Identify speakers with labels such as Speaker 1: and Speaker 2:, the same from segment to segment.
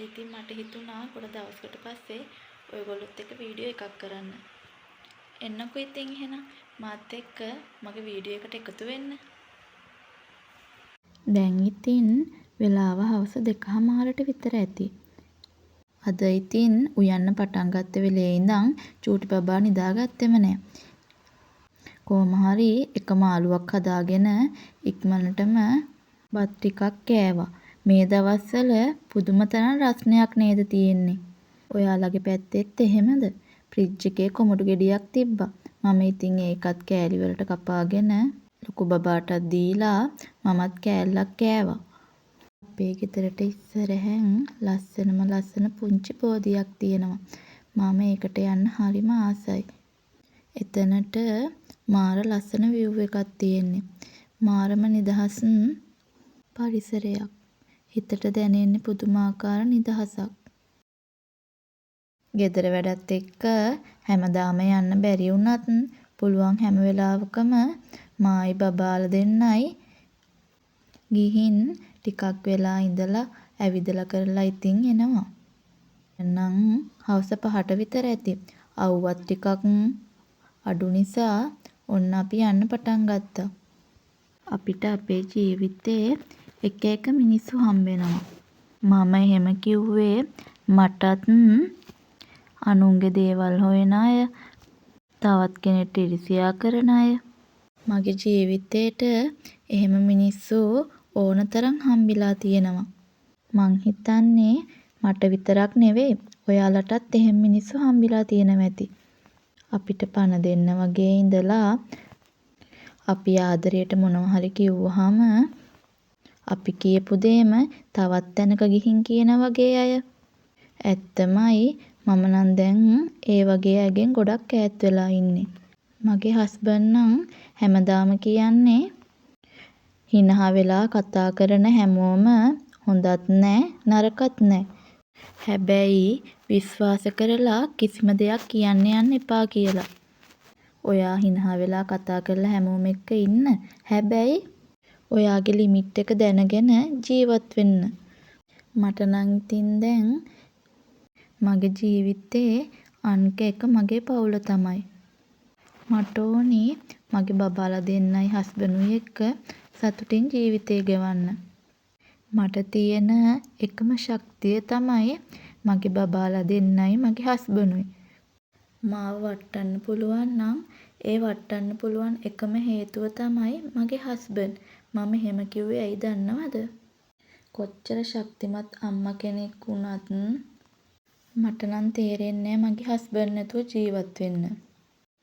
Speaker 1: ඉතින් මට හිතුණා ගොඩ දවසකට පස්සේ ඔයගොල්ලොත් එක්ක වීඩියෝ එකක් කරන්න. එන්නකෝ ඉතින් එහෙනම් මාත් එක්ක මගේ වීඩියෝ එකට එකතු වෙන්න. දැන් ඉතින් වෙලාව හවස 2:00ට විතර ඇති. අද ඉතින් උයන්න පටන් ගත්ත වෙලේ ඉඳන් චූටි බබා නිදාගත්තෙම නෑ. කොහොම හරි එක මාළුවක් හදාගෙන ඉක්මනටම බත් ටිකක් කෑවා. මේ දවස්වල පුදුම තරම් රස්නයක් නේද තියෙන්නේ. ඔයාලගේ පැත්තෙත් එහෙමද? ෆ්‍රිජ් එකේ කොමඩු ගෙඩියක් තිබ්බා. මම ඉතින් ඒකත් කෑලි වලට කපාගෙන ලොකු බබාටත් දීලා මමත් කෑල්ලක් කෑවා. අපේ ගෙදරට ඉස්සරහෙන් ලස්සන පුංචි බෝධියක් තියෙනවා. මම ඒකට යන්න හරිම ආසයි. එතනට මාර ලස්සන view එකක් තියෙන්නේ. මාරම නිදහස් පරිසරයක්. හිතට දැනෙන්නේ පුදුමාකාර නිදහසක්. ගෙදර වැඩත් එක්ක හැමදාම යන්න බැරි වුණත් පුළුවන් හැම වෙලාවකම මායි බබාලා දෙන්නයි ගිහින් ටිකක් වෙලා ඉඳලා ඇවිදලා කරලා ඉතින් එනවා. එහෙනම් හවස 5ට විතර ඇති. අවුවත් ටිකක් අඩු නිසා ඔන්න අපි යන්න පටන් ගත්තා. අපිට අපේ ජීවිතේ එක එක මිනිස්සු හම්බෙනවා. මම එහෙම කිව්වේ මටත් අනුන්ගේ දේවල් හොයන අය, තවත් කෙනෙක්ට ඉරිසියා කරන අය. මගේ ජීවිතේට එහෙම මිනිස්සු ඕන තරම් හම්බෙලා තියෙනවා. මං හිතන්නේ මට විතරක් නෙවෙයි ඔයාලටත් එහෙම මිනිස්සු හම්බෙලා තියෙනවා ඇති. අපිට පණ දෙන්න වගේ ඉඳලා අපි ආදරයට මොනවා හරි කිව්වහම අපි කියපු දේම තවත් තැනක ගිහින් කියන වගේ අය. ඇත්තමයි මම නම් දැන් ඒ වගේ අයගෙන් ගොඩක් ඈත් වෙලා ඉන්නේ. මගේ හස්බන්ඩ් නම් හැමදාම කියන්නේ හිනහා වෙලා කතා කරන හැමෝම හොඳත් නෑ නරකත් නෑ. හැබැයි විශ්වාස කරලා කිසිම දෙයක් කියන්න යන්න එපා කියලා. ඔයා හිනහා වෙලා කතා කරලා හැමෝම එක්ක ඉන්න. හැබැයි ඔයාගේ ලිමිට් එක දැනගෙන ජීවත් වෙන්න. මට නම් ඉතින් දැන් මගේ ජීවිතේ අංක 1 මගේ පවුල තමයි. මට ඕනි මගේ බබාලා දෙන්නයි හස්බන්ඩ්ුයි එක්ක සතුටින් ජීවිතේ ගෙවන්න. මට තියෙන එකම ශක්තිය තමයි මගේ බබාලා දෙන්නයි මගේ හස්බන්ඩ්ුයි. මාව වටන්න පුළුවන් නම් ඒ වටන්න පුළුවන් එකම හේතුව තමයි මගේ හස්බන්ඩ්. මම එහෙම කිව්වේ ඇයි දන්නවද? කොච්චර ශක්තිමත් අම්මා කෙනෙක් වුණත් මට නම් තේරෙන්නේ නෑ මගේ හස්බන්ඩ් නැතුව ජීවත් වෙන්න.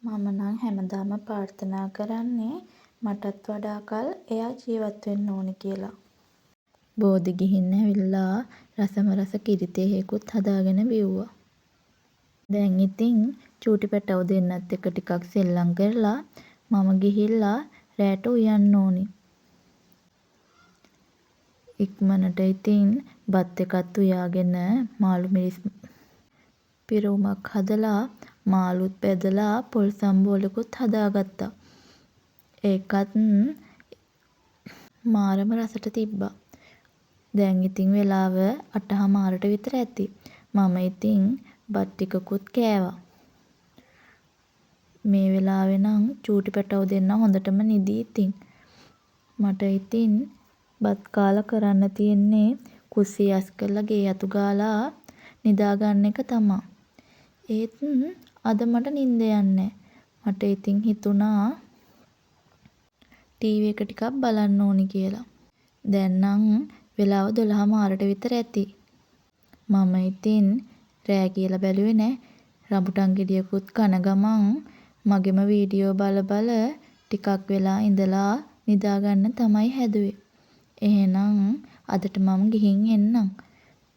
Speaker 1: මම නම් හැමදාම ප්‍රාර්ථනා කරන්නේ මටත් වඩා කල් එයා ජීවත් වෙන්න ඕනි කියලා. බෝධි ගිහින් ඇවිල්ලා රසම රස කිරි තේහෙකුත් හදාගෙන බිව්වා. දැන් ඉතින් චූටි පැටව දෙන්නත් එක්ක ටිකක් සෙල්ලම් කරලා මම ගිහිල්ලා රෑට උයන්න ඕනි. ඉක්මනට ඉතින් බත් එකත් උයාගෙන මාළු මිරිස් පිරුමක් හදලා මාළුත් බෙදලා පොල් සම්බෝලකුත් හදාගත්තා. ඒකත් මාරම රසට තිබ්බා. දැන් ඉතින් වෙලාව 8:00ට විතර ඇති. මම ඉතින් බත් ටිකකුත් කෑවා. මේ වෙලාවේ නම් චූටි පැටව දෙන්න හොඳටම නිදි ඉතින්. මට ඉතින් බත් කාලා කරන්න තියෙන්නේ කුස්සිය ඇස් කරලා ගේ අතු ගාලා නිදා ගන්න එක තමා. ඒත් අද මට නිින්ද යන්නේ. මට ඉතින් හිතුණා ටීවී එක ටිකක් බලන්න ඕනි කියලා. දැන් නම් වෙලාව 12:00ට විතර ඇති. මම ඉතින් රෑ කියලා බැලුවේ නෑ. රඹුටන් ගෙඩියකුත් කන ගමන් මගෙම වීඩියෝ බල ටිකක් වෙලා ඉඳලා නිදා ගන්න තමයි හැදුවේ. එහෙනම් අදට මම ගිහින් එන්නම්.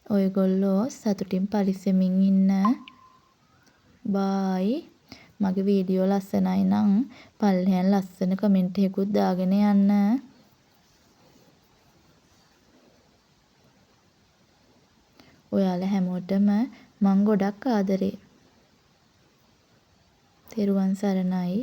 Speaker 1: ඔයගොල්ලෝ සතුටින් පරිස්සමින් ඉන්න. බායි. මගේ වීඩියෝ ලස්සනයි නම් පල්ලෙහාන් ලස්සන කමෙන්ට් එකකුත් දාගෙන යන්න. ඔයාලා හැමෝටම මං ගොඩක් ආදරේ. තෙරුවන් සරණයි.